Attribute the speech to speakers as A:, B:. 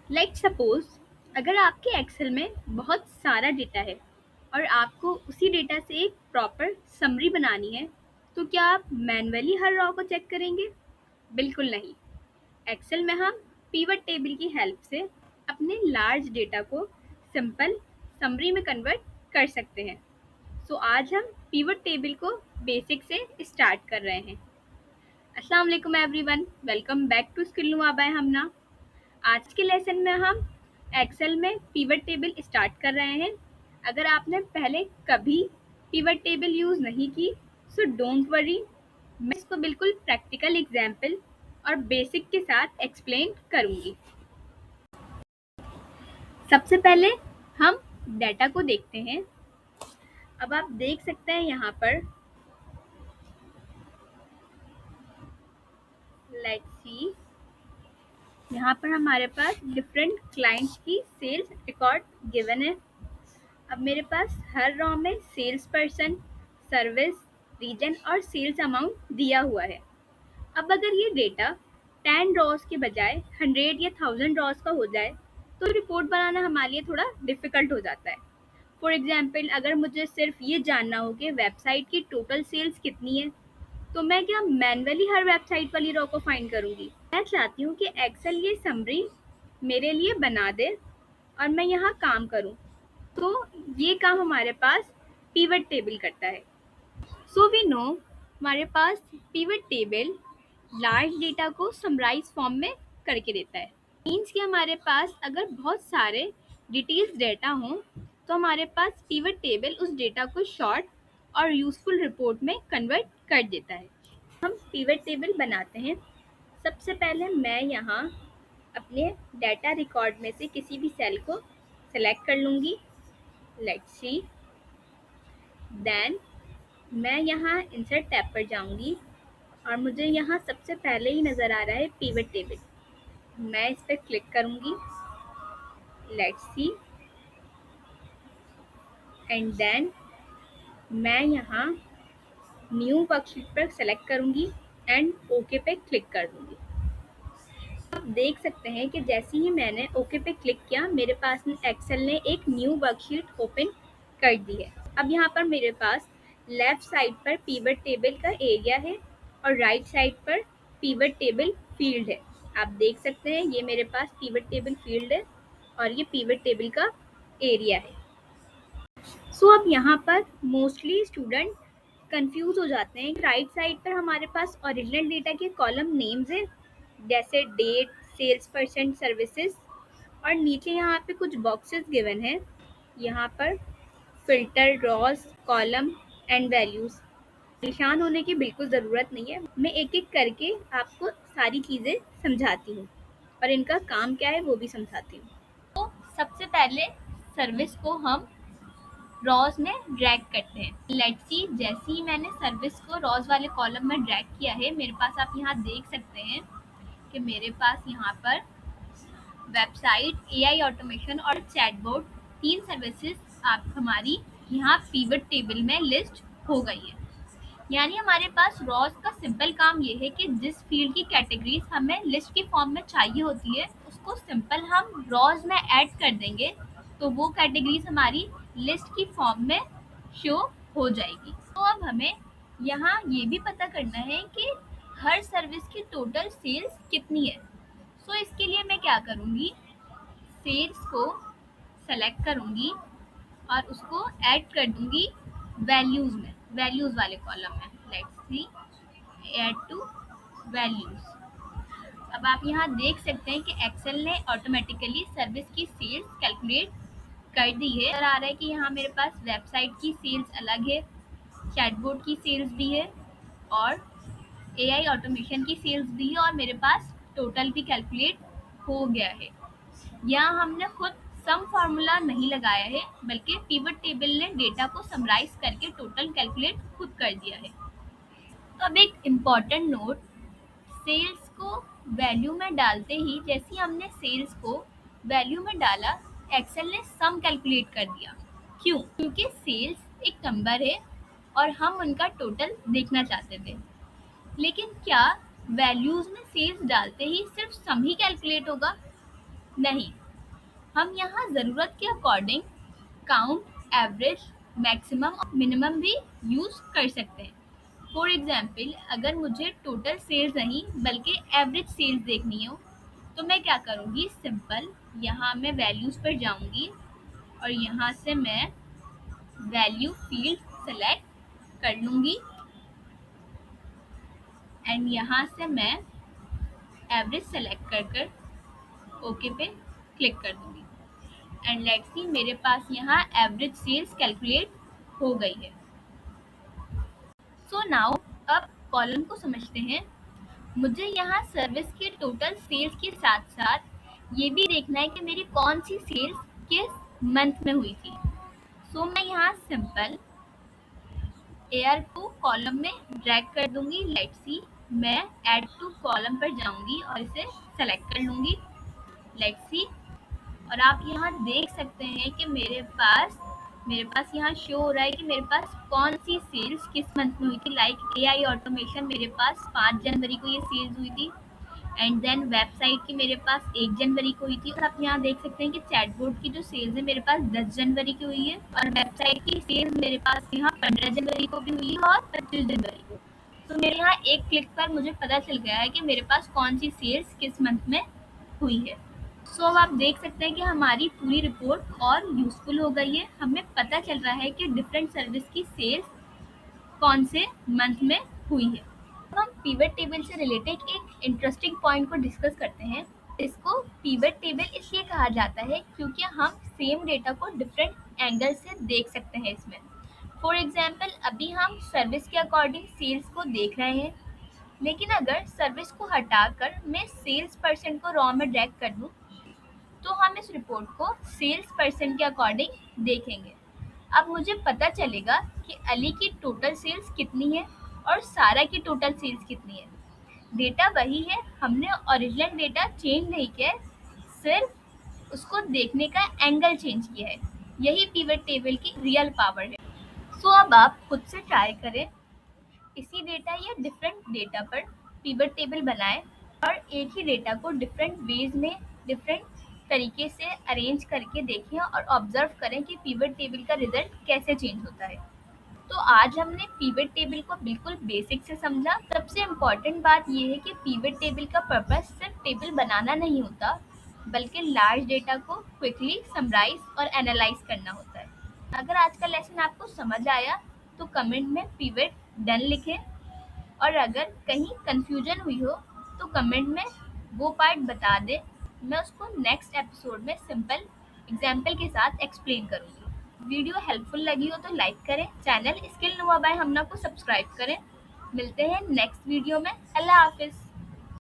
A: Let's suppose अगर आपके Excel में बहुत सारा डेटा है और आपको उसी डेटा से एक प्रॉपर समरी बनानी है, तो क्या आप मैन्युअली हर रॉ को चेक करेंगे? बिल्कुल नहीं। एक्सेल में हम पिवट टेबल की हेल्प से अपने लार्ज डेटा को सिंपल समरी में कन्वर्ट कर सकते हैं। सो आज हम पिवट टेबल को बेसिक से स्टार्ट कर रहे हैं। अस्सलाम वालेकुम everyone, welcome back to Skill Nua by Hamna. आज के लेसन में हम एक्सेल में पिवट टेबल स्टार्ट कर रहे हैं। अगर आपने पहले कभी पिवट टेबल यूज़ नहीं की, सो डोंट वरी, मैं इसको बिल्कुल प्रैक्टिकल एग्जाम्पल और बेसिक के साथ एक्सप्लेन करूँगी। सबसे पहले हम डाटा को देखते हैं। अब आप देख सकते हैं यहाँ पर, लेट्स सी, यहाँ पर हमारे पास डिफरेंट क्लाइंट्स की सेल्स रिकॉर्ड गिवन है। अब मेरे पास हर रॉ में सेल्स पर्सन, सर्विस, रीजन और सेल्स अमाउंट दिया हुआ है। अब अगर ये डेटा 10 रॉस के बजाय 100 या 1000 रॉस का हो जाए, तो रिपोर्ट बनाना हमारे लिए थोड़ा डिफ़िकल्ट हो जाता है। फॉर एग्जाम्पल, अगर मुझे सिर्फ ये जानना हो कि वेबसाइट की टोटल सेल्स कितनी है, तो मैं क्या मैन्युअली हर वेबसाइट वाली रॉ को फाइंड करूँगी? मैं चाहती हूँ कि एक्सेल ये समरी मेरे लिए बना दे और मैं यहाँ काम करूँ। तो ये काम हमारे पास पिवट टेबल करता है। सो वी नो हमारे पास पिवट टेबल लार्ज डेटा को समराइज फॉर्म में करके देता है। मीन्स कि हमारे पास अगर बहुत सारे डिटेल्स डेटा हों, तो हमारे पास पिवट टेबल उस डेटा को शॉर्ट और यूज़फुल रिपोर्ट में कन्वर्ट कर देता है। हम पिवट टेबल बनाते हैं। सबसे पहले मैं यहाँ अपने डाटा रिकॉर्ड में से किसी भी सेल को सेलेक्ट कर लूँगी। लेट्स सी, देन मैं यहाँ इंसर्ट टैब पर जाऊँगी और मुझे यहाँ सबसे पहले ही नज़र आ रहा है पिवट टेबल। मैं इस पर क्लिक करूँगी, लेट्स सी, एंड देन मैं यहाँ न्यू वर्कशीट पर सेलेक्ट करूँगी एंड ओके पे क्लिक कर दूँगी। आप देख सकते हैं कि जैसे ही मैंने ओके पे क्लिक किया, मेरे पास एक्सेल ने एक न्यू वर्कशीट ओपन कर दी है। अब यहाँ पर मेरे पास लेफ्ट साइड पर पिवट टेबल का एरिया है और राइट साइड पर पिवट टेबल फील्ड है। आप देख सकते हैं ये मेरे पास पिवट टेबल फील्ड है और ये पिवट टेबल का एरिया है। सो अब यहाँ पर मोस्टली स्टूडेंट कंफ्यूज हो जाते हैं। राइट साइड पर हमारे पास ओरिजिनल डेटा के कॉलम नेम्स है, जैसे डेट, सेल्स परसेंट, सर्विसेज, और नीचे यहाँ पे कुछ बॉक्सेस गिवन है। यहाँ पर filter, Ross, column and values. परेशान होने की बिल्कुल ज़रूरत नहीं है, मैं एक एक करके आपको सारी चीज़ें समझाती हूँ और इनका काम क्या है वो भी समझाती हूँ। तो सबसे पहले सर्विस को हम रॉज में ड्रैग करते हैं। लेट्स सी, जैसे ही मैंने सर्विस को रॉज वाले कॉलम में ड्रैग किया है, मेरे पास आप यहाँ देख सकते हैं कि मेरे पास यहाँ पर वेबसाइट, एआई ऑटोमेशन और चैटबॉट, 3 सर्विसेज आप हमारी यहाँ पिवट टेबल में लिस्ट हो गई है। यानी हमारे पास रॉज का सिंपल काम ये है कि जिस फील्ड की कैटेगरीज हमें लिस्ट के फॉर्म में चाहिए होती है, उसको सिंपल हम रॉज में ऐड कर देंगे, तो वो कैटेगरीज हमारी लिस्ट की फॉर्म में शो हो जाएगी। तो अब हमें यहाँ ये भी पता करना है कि हर सर्विस की टोटल सेल्स कितनी है। सो इसके लिए मैं क्या करूँगी, सेल्स को सेलेक्ट करूँगी और उसको ऐड कर दूँगी वैल्यूज़ में, वैल्यूज़ वाले कॉलम में। Let's see, add two values. अब आप यहाँ देख सकते हैं कि एक्सेल ने ऑटोमेटिकली सर्विस की सेल्स कैलकुलेट कर दी है। आ रहा है कि यहाँ मेरे पास वेबसाइट की सेल्स अलग है, चैटबॉट की सेल्स भी है और एआई ऑटोमेशन की सेल्स भी है, और मेरे पास टोटल भी कैलकुलेट हो गया है। यहाँ हमने खुद सम फार्मूला नहीं लगाया है, बल्कि पिवट टेबल ने डेटा को समराइज करके टोटल कैलकुलेट खुद कर दिया है। तो अब एक इम्पॉर्टेंट नोट, सेल्स को वैल्यू में डालते ही, जैसे ही हमने सेल्स को वैल्यू में डाला, एक्सेल ने सम कैलकुलेट कर दिया। क्यों? क्योंकि सेल्स एक नंबर है और हम उनका टोटल देखना चाहते थे। लेकिन क्या वैल्यूज़ में सेल्स डालते ही सिर्फ सम ही कैलकुलेट होगा? नहीं, हम यहाँ ज़रूरत के अकॉर्डिंग काउंट, एवरेज, मैक्सिमम और मिनिमम भी यूज़ कर सकते हैं। फॉर एग्जाम्पल, अगर मुझे टोटल सेल्स नहीं बल्कि एवरेज सेल्स देखनी हो तो मैं क्या करूँगी, सिंपल यहाँ मैं वैल्यूज़ पर जाऊँगी और यहाँ से मैं वैल्यू फील्ड सेलेक्ट कर लूँगी एंड यहाँ से मैं एवरेज सेलेक्ट कर ओके पे क्लिक कर दूँगी एंड लेट्स सी मेरे पास यहाँ एवरेज सेल्स कैलकुलेट हो गई है। सो नाउ अब कॉलम को समझते हैं। मुझे यहाँ सर्विस के टोटल सेल्स के साथ साथ ये भी देखना है कि मेरी कौन सी सेल्स किस मंथ में हुई थी। सो मैं यहाँ सिंपल एयर को कॉलम में ड्रैग कर दूंगी। लेट्स सी मैं ऐड टू कॉलम पर जाऊंगी और इसे सेलेक्ट कर लूंगी। लेट्स सी और आप यहाँ देख सकते हैं कि मेरे पास यहाँ शो हो रहा है कि मेरे पास कौन सी सेल्स किस मंथ में हुई थी। लाइक एआई ऑटोमेशन मेरे पास 5 जनवरी को ये सेल्स हुई थी एंड देन वेबसाइट की मेरे पास 1 जनवरी को हुई थी। और आप यहाँ देख सकते हैं कि चैटबॉट की जो सेल्स है मेरे पास 10 जनवरी की हुई है और वेबसाइट की सेल्स मेरे पास यहाँ 15 जनवरी को भी हुई है और 25 जनवरी को। तो मेरे यहाँ एक क्लिक पर मुझे पता चल गया है कि मेरे पास कौन सी सेल्स किस मंथ में हुई है। सो अब आप देख सकते हैं कि हमारी पूरी रिपोर्ट और यूजफुल हो गई है। हमें पता चल रहा है कि डिफरेंट सर्विस की सेल्स कौन से मंथ में हुई है। अब हम पिवट टेबल से रिलेटेड एक इंटरेस्टिंग पॉइंट को डिस्कस करते हैं। इसको पिवट टेबल इसलिए कहा जाता है क्योंकि हम सेम डेटा को डिफरेंट एंगल से देख सकते हैं इसमें। फॉर एग्जाम्पल, अभी हम सर्विस के अकॉर्डिंग सेल्स को देख रहे हैं, लेकिन अगर सर्विस को हटाकर मैं सेल्स परसेंट को रॉ में ड्रैग कर दूं तो हम इस रिपोर्ट को सेल्स परसेंट के अकॉर्डिंग देखेंगे। अब मुझे पता चलेगा कि अली की टोटल सेल्स कितनी है और सारा की टोटल सेल्स कितनी है। डेटा वही है, हमने ओरिजिनल डेटा चेंज नहीं किया है, सिर्फ उसको देखने का एंगल चेंज किया है। यही पिवट टेबल की रियल पावर है। सो अब आप खुद से ट्राई करें, इसी डेटा या डिफरेंट डेटा पर पिवट टेबल बनाएं और एक ही डेटा को डिफरेंट वेज में डिफरेंट तरीके से अरेंज करके देखें और ऑब्जर्व करें कि पिवट टेबल का रिजल्ट कैसे चेंज होता है। तो आज हमने पिवट टेबल को बिल्कुल बेसिक से समझा। सबसे इम्पॉर्टेंट बात यह है कि पिवट टेबल का पर्पस सिर्फ टेबल बनाना नहीं होता, बल्कि लार्ज डेटा को क्विकली समराइज और एनालाइज करना होता है। अगर आज का लेसन आपको समझ आया तो कमेंट में पिवट डन लिखें और अगर कहीं कंफ्यूजन हुई हो तो कमेंट में वो पार्ट बता दें, मैं उसको नेक्स्ट एपिसोड में सिंपल एग्जाम्पल के साथ एक्सप्लेन करूँगी। वीडियो हेल्पफुल लगी हो तो लाइक करें, चैनल स्किल नुआ बाय हमना को सब्सक्राइब करें। मिलते हैं नेक्स्ट वीडियो में। अल्लाह हाफिज़।